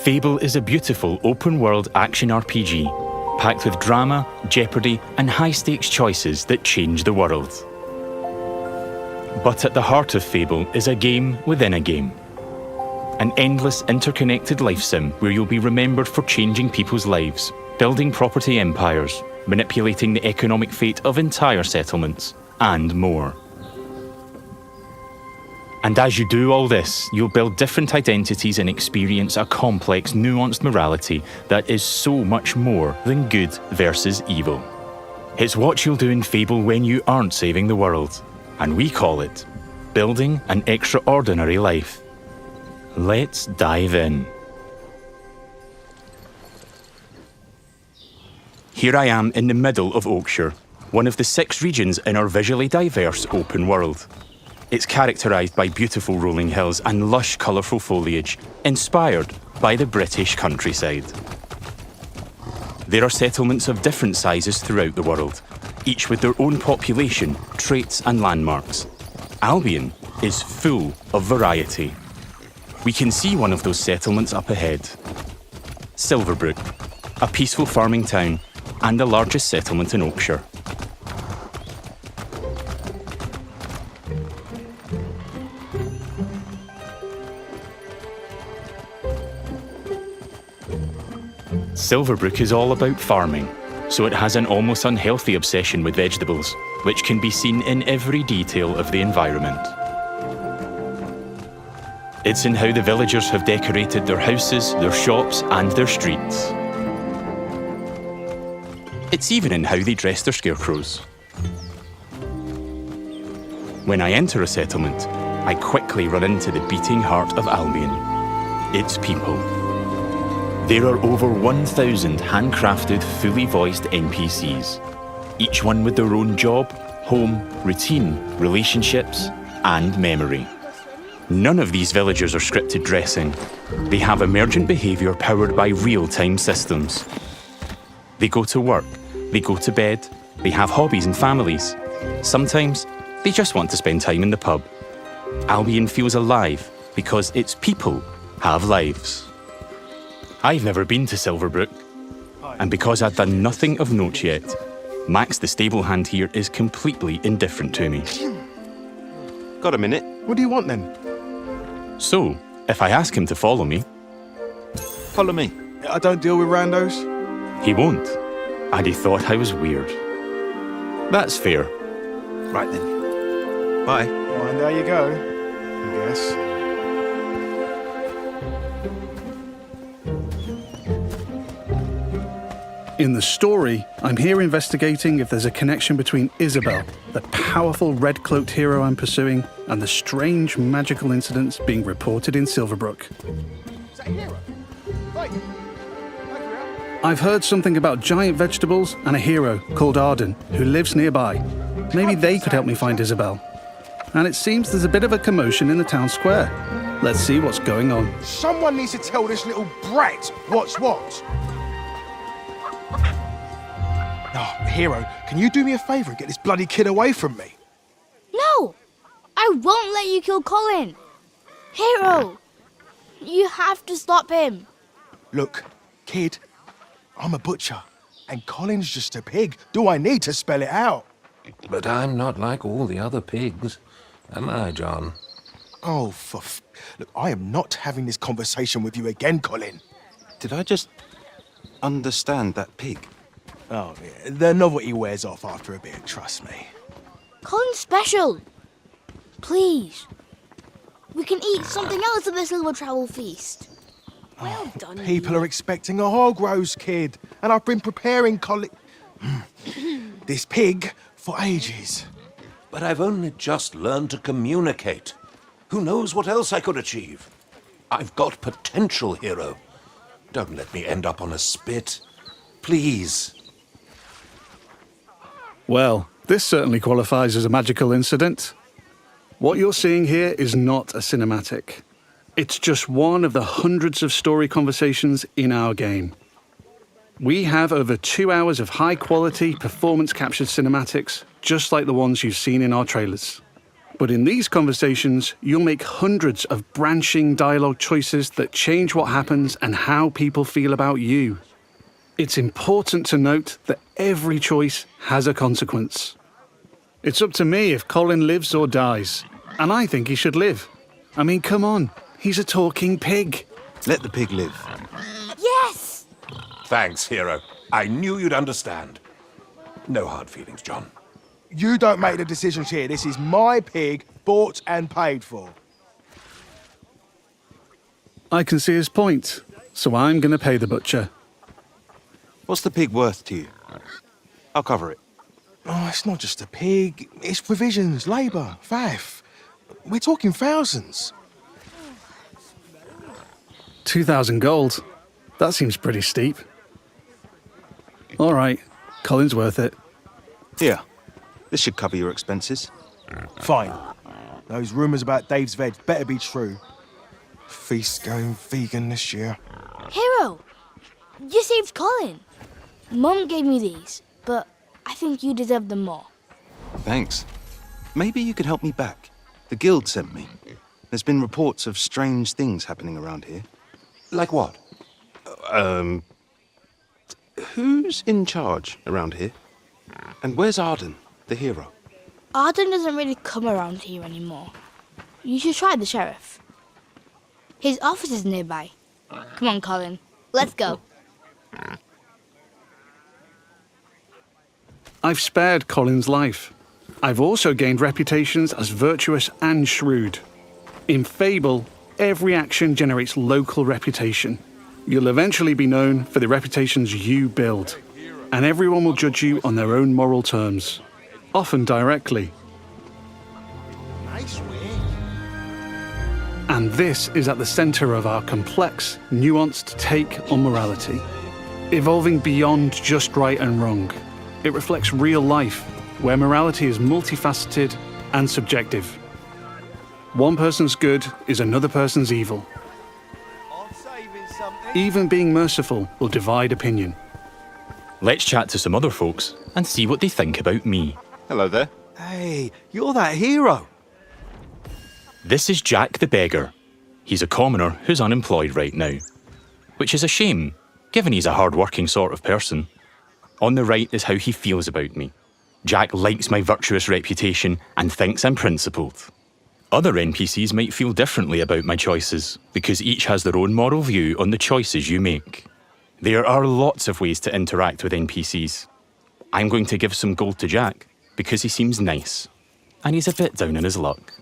Fable is a beautiful open-world action RPG, packed with drama, jeopardy, and high-stakes choices that change the world. But at the heart of Fable is a game within a game. An endless, interconnected life sim where you'll be remembered for changing people's lives, building property empires, manipulating the economic fate of entire settlements, and more. And as you do all this, you'll build different identities and experience a complex, nuanced morality that is so much more than good versus evil. It's what you'll do in Fable when you aren't saving the world, and we call it building an extraordinary life. Let's dive in. Here I am in the middle of Oakshire, one of the 6 regions in our visually diverse open world. It's characterised by beautiful rolling hills and lush, colourful foliage, inspired by the British countryside. There are settlements of different sizes throughout the world, each with their own population, traits and landmarks. Albion is full of variety. We can see one of those settlements up ahead. Silverbrook, a peaceful farming town and the largest settlement in Oakshire. Silverbrook is all about farming, so it has an almost unhealthy obsession with vegetables, which can be seen in every detail of the environment. It's in how the villagers have decorated their houses, their shops, and their streets. It's even in how they dress their scarecrows. When I enter a settlement, I quickly run into the beating heart of Albion. Its people. There are over 1,000 handcrafted, fully voiced NPCs, each one with their own job, home, routine, relationships, and memory. None of these villagers are scripted dressing. They have emergent behaviour powered by real-time systems. They go to work, they go to bed, they have hobbies and families. Sometimes, they just want to spend time in the pub. Albion feels alive because its people have lives. I've never been to Silverbrook, and because I've done nothing of note yet, Max the stable hand here is completely indifferent to me. Got a minute? What do you want then? So, if I ask him to follow me... Follow me. I don't deal with randos. He won't, and he thought I was weird. That's fair. Right then. Bye. Well, and there you go, I guess. In the story, I'm here investigating if there's a connection between Isabel, the powerful red-cloaked hero I'm pursuing, and the strange magical incidents being reported in Silverbrook. Is that a hero? Right. I've heard something about giant vegetables and a hero called Arden, who lives nearby. Maybe they could help me find Isabel. And it seems there's a bit of a commotion in the town square. Let's see what's going on. Someone needs to tell this little brat what's what. Oh, hero, can you do me a favour and get this bloody kid away from me? No! I won't let you kill Colin! Hero! You have to stop him! Look, kid, I'm a butcher, and Colin's just a pig. Do I need to spell it out? But I'm not like all the other pigs, am I, John? Oh, Look, I am not having this conversation with you again, Colin. Did I just understand that pig? Oh, yeah, the novelty wears off after a bit, trust me. Colin's special! Please. We can eat something else at this little travel feast. Well done, People you. are expecting a hog roast, kid, and I've been preparing this pig for ages. But I've only just learned to communicate. Who knows what else I could achieve? I've got potential, hero. Don't let me end up on a spit. Please. Well, this certainly qualifies as a magical incident. What you're seeing here is not a cinematic. It's just one of the hundreds of story conversations in our game. We have over 2 hours of high-quality, performance-captured cinematics, just like the ones you've seen in our trailers. But in these conversations, you'll make hundreds of branching dialogue choices that change what happens and how people feel about you. It's important to note that every choice has a consequence. It's up to me if Colin lives or dies, and I think he should live. I mean, come on, he's a talking pig. Let the pig live. Yes! Thanks, hero. I knew you'd understand. No hard feelings, John. You don't make the decisions here. This is my pig, bought and paid for. I can see his point, so I'm going to pay the butcher. What's the pig worth to you? I'll cover it. Oh, it's not just a pig. It's provisions, labour, faff. We're talking thousands. 2,000 gold. That seems pretty steep. All right, Colin's worth it. Here. This should cover your expenses. Fine. Those rumours about Dave's veg better be true. Feast going vegan this year. Hero, you saved Colin. Mum gave me these, but I think you deserve them more. Thanks. Maybe you could help me back. The guild sent me. There's been reports of strange things happening around here. Like what? Who's in charge around here? And where's Arden, the hero? Arden doesn't really come around here anymore. You should try the sheriff. His office is nearby. Come on, Colin. Let's go. I've spared Colin's life. I've also gained reputations as virtuous and shrewd. In Fable, every action generates local reputation. You'll eventually be known for the reputations you build, and everyone will judge you on their own moral terms, often directly. Nice way. And this is at the centre of our complex, nuanced take on morality, evolving beyond just right and wrong. It reflects real life, where morality is multifaceted and subjective. One person's good is another person's evil. Even being merciful will divide opinion. Let's chat to some other folks and see what they think about me. Hello there. Hey, you're that hero. This is Jack the Beggar. He's a commoner who's unemployed right now, which is a shame, given he's a hard-working sort of person. On the right is how he feels about me. Jack likes my virtuous reputation and thinks I'm principled. Other NPCs might feel differently about my choices, because each has their own moral view on the choices you make. There are lots of ways to interact with NPCs. I'm going to give some gold to Jack, because he seems nice, and he's a bit down on his luck.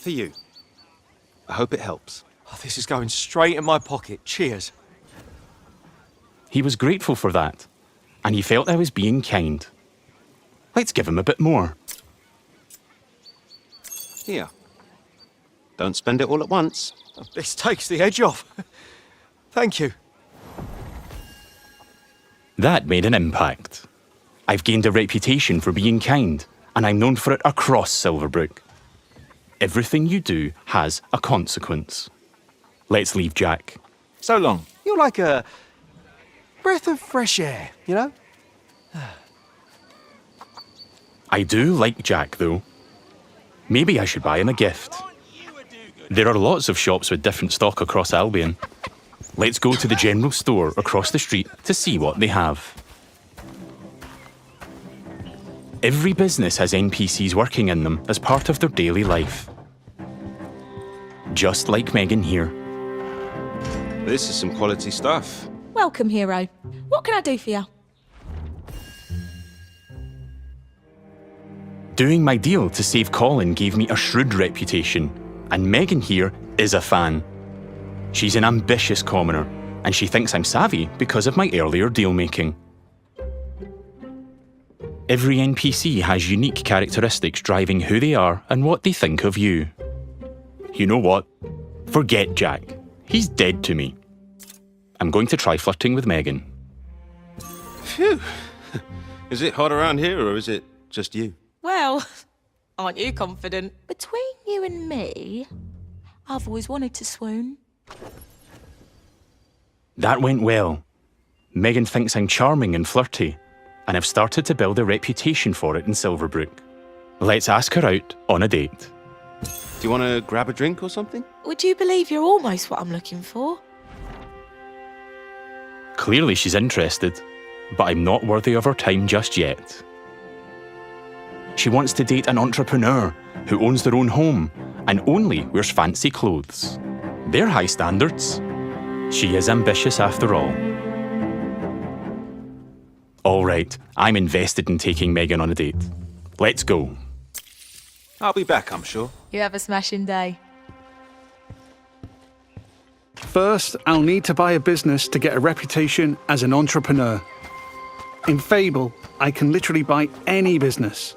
For you. I hope it helps. Oh, this is going straight in my pocket. Cheers. He was grateful for that, and he felt I was being kind. Let's give him a bit more. Here. Don't spend it all at once. This takes the edge off. Thank you. That made an impact. I've gained a reputation for being kind, and I'm known for it across Silverbrook. Everything you do has a consequence. Let's leave Jack. So long. You're like a breath of fresh air, you know? I do like Jack, though. Maybe I should buy him a gift. There are lots of shops with different stock across Albion. Let's go to the general store across the street to see what they have. Every business has NPCs working in them as part of their daily life. Just like Megan here. This is some quality stuff. Welcome, hero. What can I do for you? Doing my deal to save Colin gave me a shrewd reputation, and Megan here is a fan. She's an ambitious commoner, and she thinks I'm savvy because of my earlier deal-making. Every NPC has unique characteristics driving who they are and what they think of you. You know what? Forget Jack. He's dead to me. I'm going to try flirting with Megan. Phew. Is it hot around here, or is it just you? Well, aren't you confident? Between you and me, I've always wanted to swoon. That went well. Megan thinks I'm charming and flirty, and I've started to build a reputation for it in Silverbrook. Let's ask her out on a date. you want to grab a drink or something? Would you believe you're almost what I'm looking for? Clearly she's interested, but I'm not worthy of her time just yet. She wants to date an entrepreneur who owns their own home and only wears fancy clothes. They're high standards. She is ambitious after all. All right, I'm invested in taking Megan on a date. Let's go. I'll be back, I'm sure. You have a smashing day. First, I'll need to buy a business to get a reputation as an entrepreneur. In Fable, I can literally buy any business.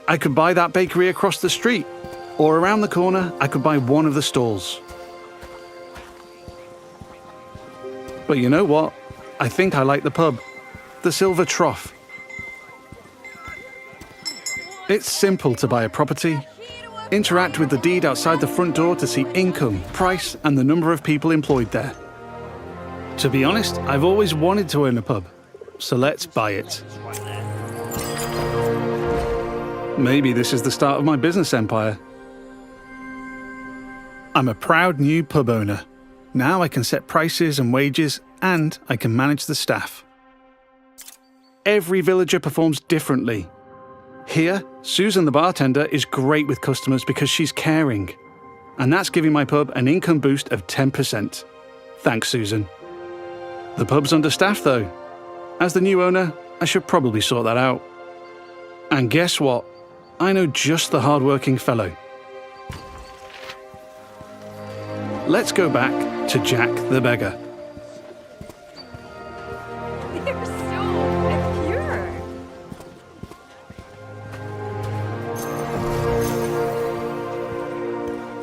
I could buy that bakery across the street, or around the corner, I could buy one of the stalls. But you know what? I think I like the pub, the Silver Trough. It's simple to buy a property. Interact with the deed outside the front door to see income, price, and the number of people employed there. To be honest, I've always wanted to own a pub, so let's buy it. Maybe this is the start of my business empire. I'm a proud new pub owner. Now I can set prices and wages, and I can manage the staff. Every villager performs differently. Here, Susan the bartender is great with customers because she's caring. And that's giving my pub an income boost of 10%. Thanks, Susan. The pub's understaffed though. As the new owner, I should probably sort that out. And guess what? I know just the hard-working fellow. Let's go back to Jack the beggar. They're so pure.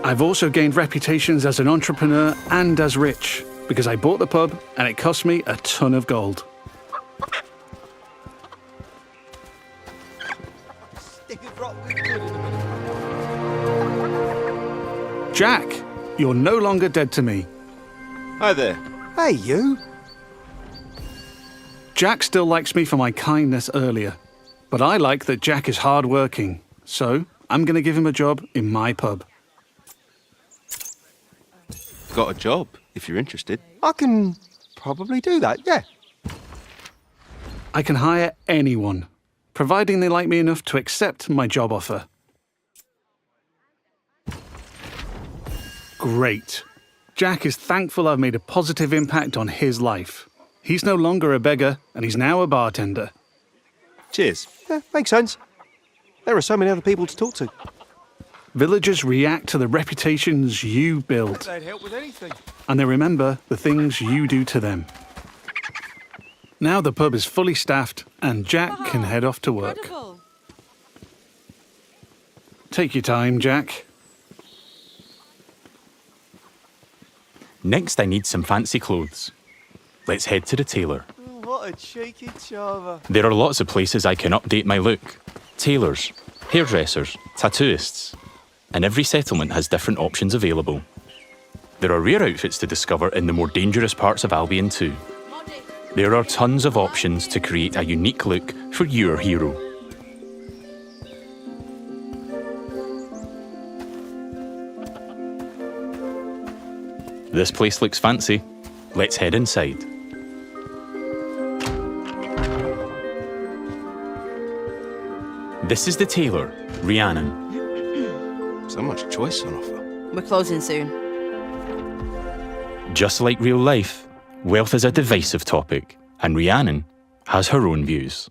I've also gained reputations as an entrepreneur and as rich, because I bought the pub and it cost me a ton of gold. Jack, you're no longer dead to me. Hi there. Hey, you. Jack still likes me for my kindness earlier, but I like that Jack is hard-working, so I'm going to give him a job in my pub. Got a job, if you're interested. I can probably do that, yeah. I can hire anyone, providing they like me enough to accept my job offer. Great. Jack is thankful I've made a positive impact on his life. He's no longer a beggar, and he's now a bartender. Cheers. Yeah, makes sense. There are so many other people to talk to. Villagers react to the reputations you build, They'd help with anything. and they remember the things you do to them. Now the pub is fully staffed, and Jack can head off to work. Incredible. Take your time, Jack. Next, I need some fancy clothes. Let's head to the tailor. What a cheeky charmer. There are lots of places I can update my look. Tailors, hairdressers, tattooists. And every settlement has different options available. There are rare outfits to discover in the more dangerous parts of Albion too. There are tons of options to create a unique look for your hero. This place looks fancy. Let's head inside. This is the tailor, Rhiannon. So much choice on offer. We're closing soon. Just like real life, wealth is a divisive topic, and Rhiannon has her own views.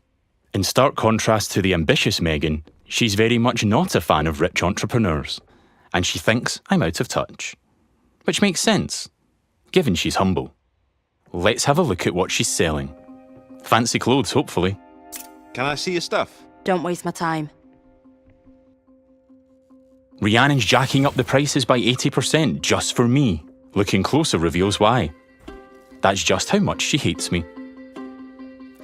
In stark contrast to the ambitious Megan, she's very much not a fan of rich entrepreneurs, and she thinks I'm out of touch. Which makes sense, given she's humble. Let's have a look at what she's selling. Fancy clothes, hopefully. Can I see your stuff? Don't waste my time. Rhiannon's jacking up the prices by 80% just for me. Looking closer reveals why. That's just how much she hates me.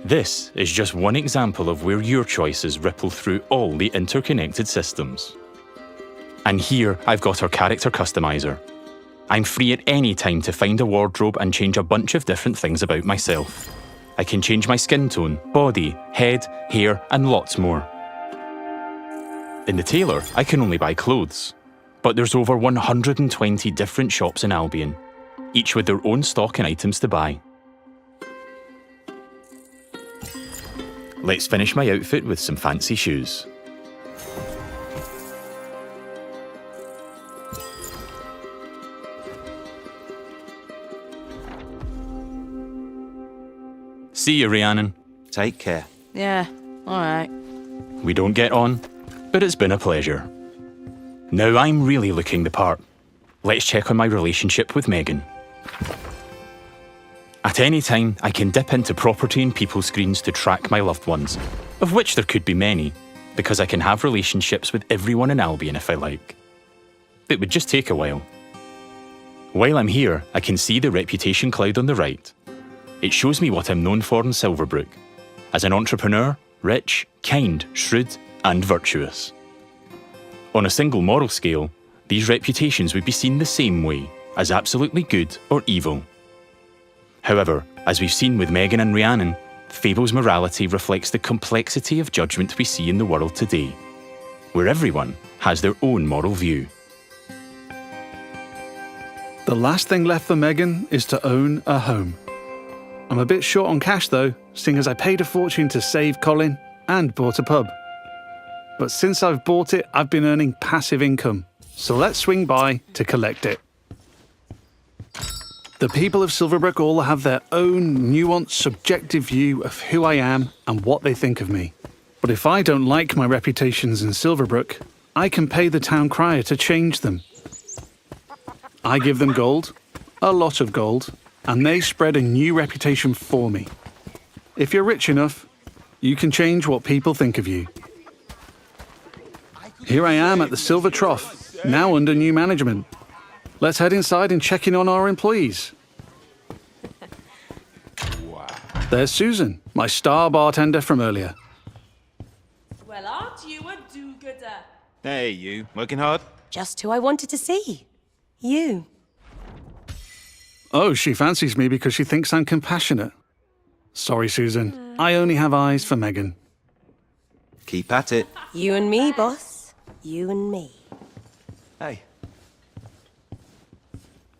This is just one example of where your choices ripple through all the interconnected systems. And here I've got our character customizer. I'm free at any time to find a wardrobe and change a bunch of different things about myself. I can change my skin tone, body, head, hair, and lots more. In the tailor, I can only buy clothes. But there's over 120 different shops in Albion, each with their own stock and items to buy. Let's finish my outfit with some fancy shoes. See you, Rhiannon. Take care. Yeah, alright. We don't get on, but it's been a pleasure. Now I'm really looking the part. Let's check on my relationship with Megan. At any time, I can dip into property and people screens to track my loved ones, of which there could be many, because I can have relationships with everyone in Albion if I like. It would just take a while. While I'm here, I can see the reputation cloud on the right. It shows me what I'm known for in Silverbrook, as an entrepreneur, rich, kind, shrewd, and virtuous. On a single moral scale, these reputations would be seen the same way, as absolutely good or evil. However, as we've seen with Megan and Rhiannon, Fable's morality reflects the complexity of judgment we see in the world today, where everyone has their own moral view. The last thing left for Megan is to own a home. I'm a bit short on cash though, seeing as I paid a fortune to save Colin and bought a pub. But since I've bought it, I've been earning passive income, so let's swing by to collect it. The people of Silverbrook all have their own nuanced, subjective view of who I am and what they think of me. But if I don't like my reputations in Silverbrook, I can pay the town crier to change them. I give them gold, a lot of gold, and they spread a new reputation for me. If you're rich enough, you can change what people think of you. Here I am at the Silver Trough, now under new management. Let's head inside and check in on our employees. There's Susan, my star bartender from earlier. Well, aren't you a do-gooder? Hey, you. Working hard? Just who I wanted to see. You. Oh, she fancies me because she thinks I'm compassionate. Sorry, Susan. I only have eyes for Megan. Keep at it. You and me, boss. You and me. Hey.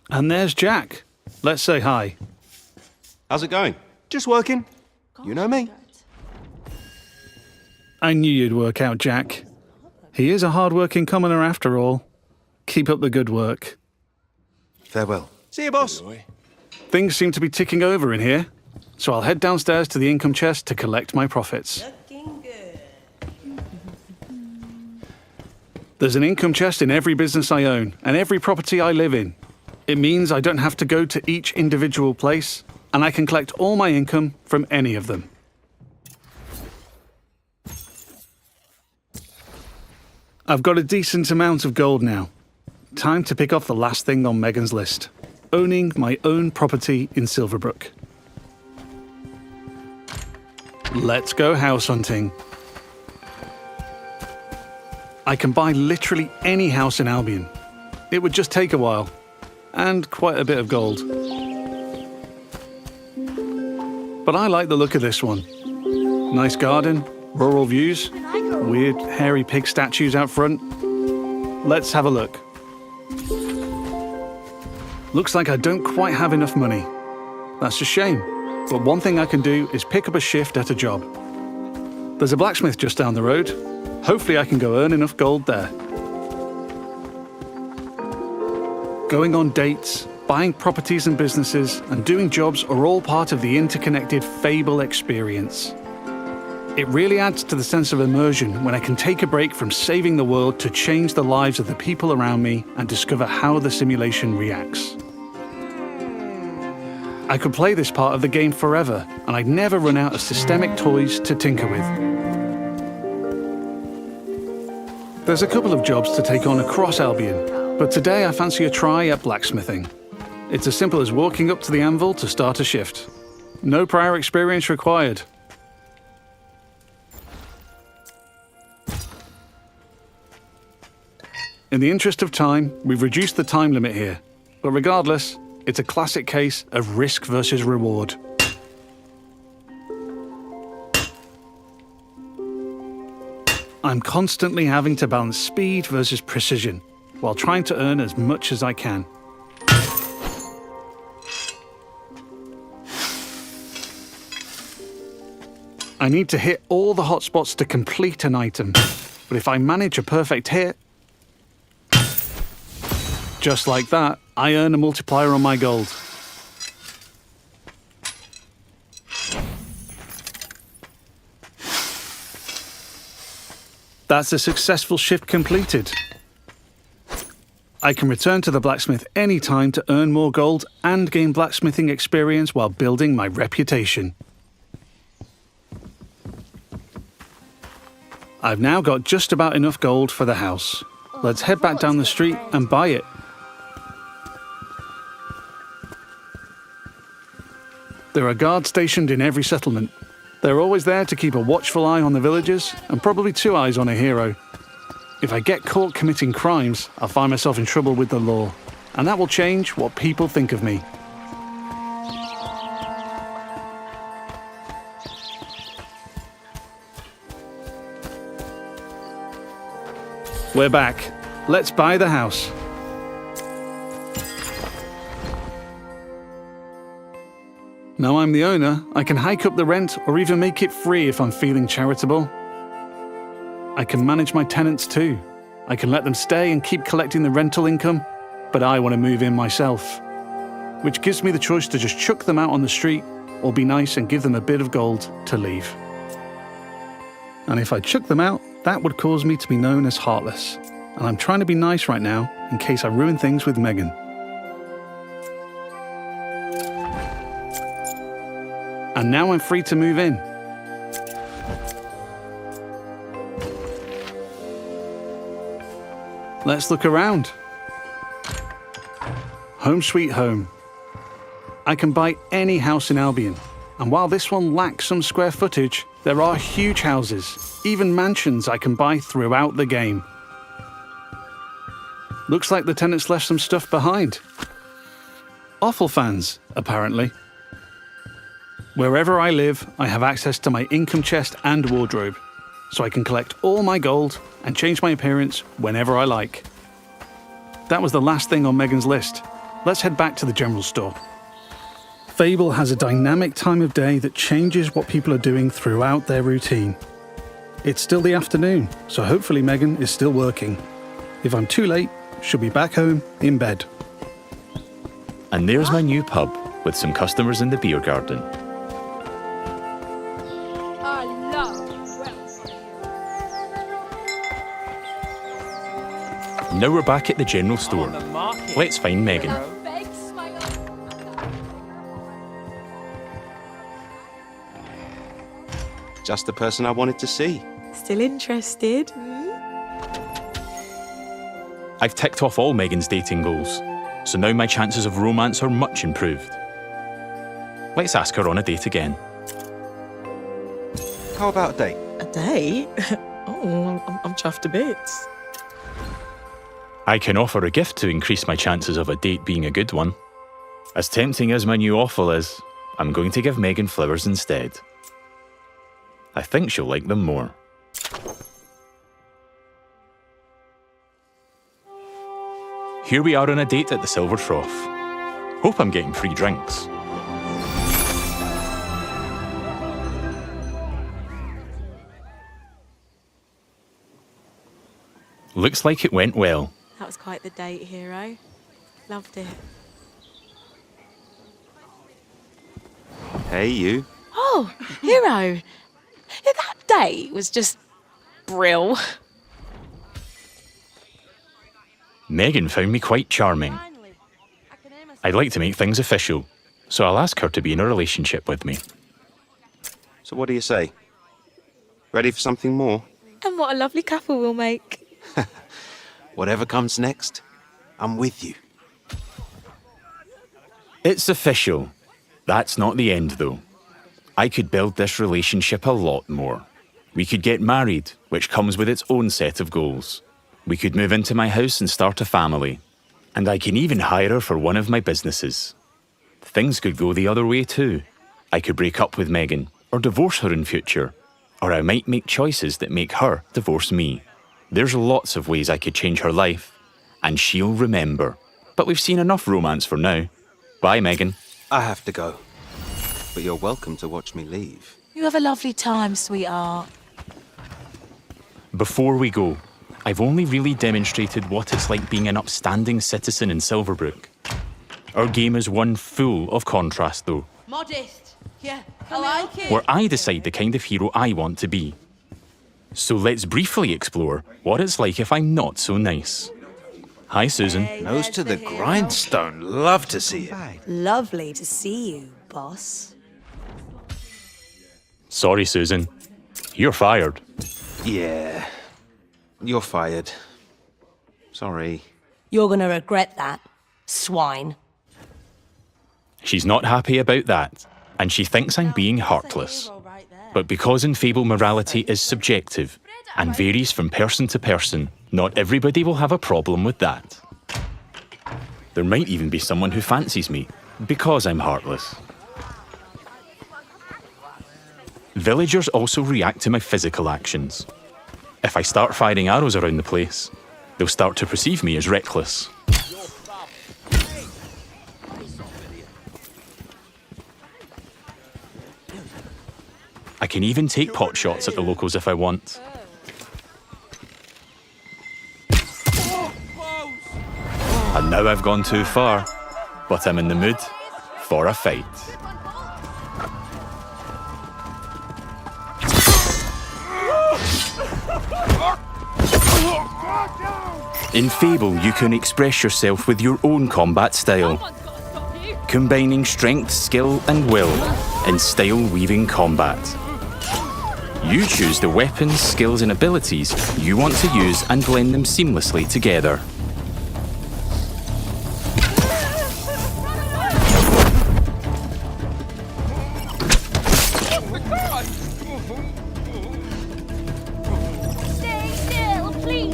And there's Jack. Let's say hi. How's it going? Just working. You know me. I knew you'd work out, Jack. He is a hard-working commoner after all. Keep up the good work. Farewell. See you, boss. Things seem to be ticking over in here, so I'll head downstairs to the income chest to collect my profits. Looking good. There's an income chest in every business I own and every property I live in. It means I don't have to go to each individual place, and I can collect all my income from any of them. I've got a decent amount of gold now. Time to pick off the last thing on Megan's list. Owning my own property in Silverbrook. Let's go house hunting. I can buy literally any house in Albion. It would just take a while, and quite a bit of gold. But I like the look of this one. Nice garden, rural views, weird hairy pig statues out front. Let's have a look. Looks like I don't quite have enough money. That's a shame, but one thing I can do is pick up a shift at a job. There's a blacksmith just down the road. Hopefully I can go earn enough gold there. Going on dates, buying properties and businesses, and doing jobs are all part of the interconnected Fable experience. It really adds to the sense of immersion when I can take a break from saving the world to change the lives of the people around me and discover how the simulation reacts. I could play this part of the game forever, and I'd never run out of systemic toys to tinker with. There's a couple of jobs to take on across Albion, but today I fancy a try at blacksmithing. It's as simple as walking up to the anvil to start a shift. No prior experience required. In the interest of time, we've reduced the time limit here, but regardless, it's a classic case of risk versus reward. I'm constantly having to balance speed versus precision, while trying to earn as much as I can. I need to hit all the hotspots to complete an item, but if I manage a perfect hit, just like that, I earn a multiplier on my gold. That's a successful shift completed. I can return to the blacksmith anytime to earn more gold and gain blacksmithing experience while building my reputation. I've now got just about enough gold for the house. Let's head back down the street and buy it. There are guards stationed in every settlement. They're always there to keep a watchful eye on the villagers, and probably 2 eyes on a hero. If I get caught committing crimes, I'll find myself in trouble with the law, and that will change what people think of me. We're back. Let's buy the house. Now I'm the owner, I can hike up the rent or even make it free if I'm feeling charitable. I can manage my tenants too. I can let them stay and keep collecting the rental income, but I want to move in myself, which gives me the choice to just chuck them out on the street or be nice and give them a bit of gold to leave. And if I chuck them out, that would cause me to be known as heartless. And I'm trying to be nice right now in case I ruin things with Megan. And now I'm free to move in. Let's look around. Home sweet home. I can buy any house in Albion. And while this one lacks some square footage, there are huge houses, even mansions I can buy throughout the game. Looks like the tenants left some stuff behind. Awful fans, apparently. Wherever I live, I have access to my income chest and wardrobe, so I can collect all my gold and change my appearance whenever I like. That was the last thing on Megan's list. Let's head back to the general store. Fable has a dynamic time of day that changes what people are doing throughout their routine. It's still the afternoon, so hopefully Megan is still working. If I'm too late, she'll be back home in bed. And there's my new pub with some customers in the beer garden. Now we're back at the general store. Let's find Megan. Just the person I wanted to see. Still interested? I've ticked off all Megan's dating goals, so now my chances of romance are much improved. Let's ask her on a date again. How about a date? A date? Oh, I'm chuffed to bits. I can offer a gift to increase my chances of a date being a good one. As tempting as my new offal is, I'm going to give Megan flowers instead. I think she'll like them more. Here we are on a date at the Silver Trough. Hope I'm getting free drinks. Looks like it went well. That was quite the date, hero. Loved it. Hey, you. Oh, hero. Yeah, that date was just brill. Megan found me quite charming. I'd like to make things official, so I'll ask her to be in a relationship with me. So what do you say? Ready for something more? And what a lovely couple we'll make. Whatever comes next, I'm with you. It's official. That's not the end, though. I could build this relationship a lot more. We could get married, which comes with its own set of goals. We could move into my house and start a family. And I can even hire her for one of my businesses. Things could go the other way too. I could break up with Megan, or divorce her in future. Or I might make choices that make her divorce me. There's lots of ways I could change her life. and she'll remember. But we've seen enough romance for now. Bye, Megan. I have to go. But you're welcome to watch me leave. You have a lovely time, sweetheart. Before we go, I've only really demonstrated what it's like being an upstanding citizen in Silverbrook. Our game is one full of contrast, though, Modest. Yeah, I like it. where I decide the kind of hero I want to be. So let's briefly explore what it's like if I'm not so nice. Hi, Susan. Nose to the grindstone. Love to see it. Lovely to see you, boss. Sorry, Susan. You're fired. Yeah. You're fired. Sorry. You're gonna regret that, swine. She's not happy about that, and she thinks I'm being heartless. But because in Fable morality is subjective and varies from person to person, not everybody will have a problem with that. There might even be someone who fancies me because I'm heartless. Villagers also react to my physical actions. If I start firing arrows around the place, they'll start to perceive me as reckless. I can even take pot shots at the locals if I want. And now I've gone too far, but I'm in the mood for a fight. In Fable, you can express yourself with your own combat style, combining strength, skill, and will in style-weaving combat. You choose the weapons, skills, and abilities you want to use and blend them seamlessly together. Stay still, please.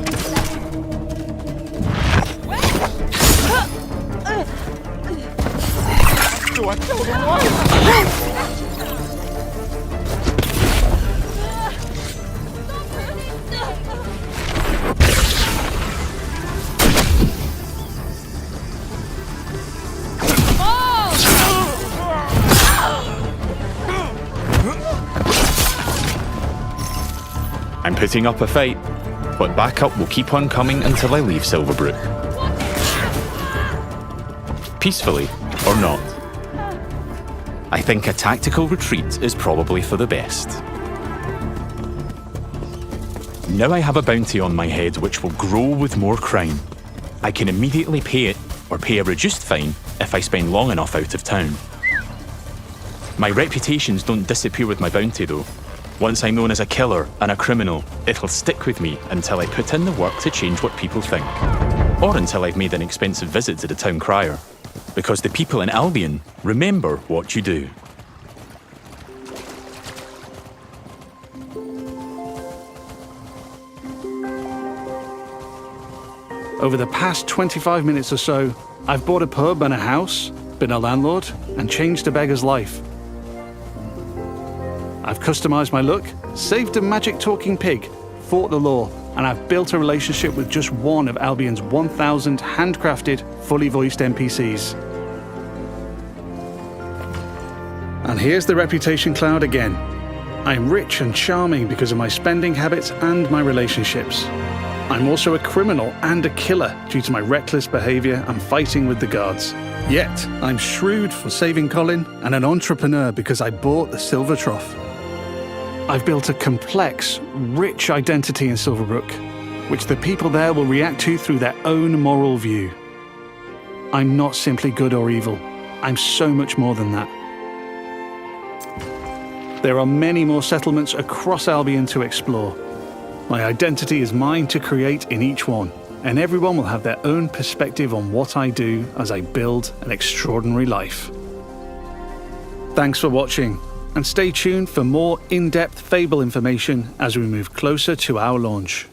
I'm putting up a fight, but backup will keep on coming until I leave Silverbrook. Peacefully or not. I think a tactical retreat is probably for the best. Now I have a bounty on my head which will grow with more crime. I can immediately pay it or pay a reduced fine if I spend long enough out of town. My reputations don't disappear with my bounty though. Once I'm known as a killer and a criminal, it'll stick with me until I put in the work to change what people think. Or until I've made an expensive visit to the town crier. Because the people in Albion remember what you do. Over the past 25 minutes or so, I've bought a pub and a house, been a landlord, and changed a beggar's life. I've customized my look, saved a magic talking pig, fought the law, and I've built a relationship with just one of Albion's 1,000 handcrafted, fully voiced NPCs. And here's the reputation cloud again. I'm rich and charming because of my spending habits and my relationships. I'm also a criminal and a killer due to my reckless behavior and fighting with the guards. Yet, I'm shrewd for saving Colin and an entrepreneur because I bought the Silver Trough. I've built a complex, rich identity in Silverbrook, which the people there will react to through their own moral view. I'm not simply good or evil. I'm so much more than that. There are many more settlements across Albion to explore. My identity is mine to create in each one, and everyone will have their own perspective on what I do as I build an extraordinary life. Thanks for watching, and stay tuned for more in-depth Fable information as we move closer to our launch.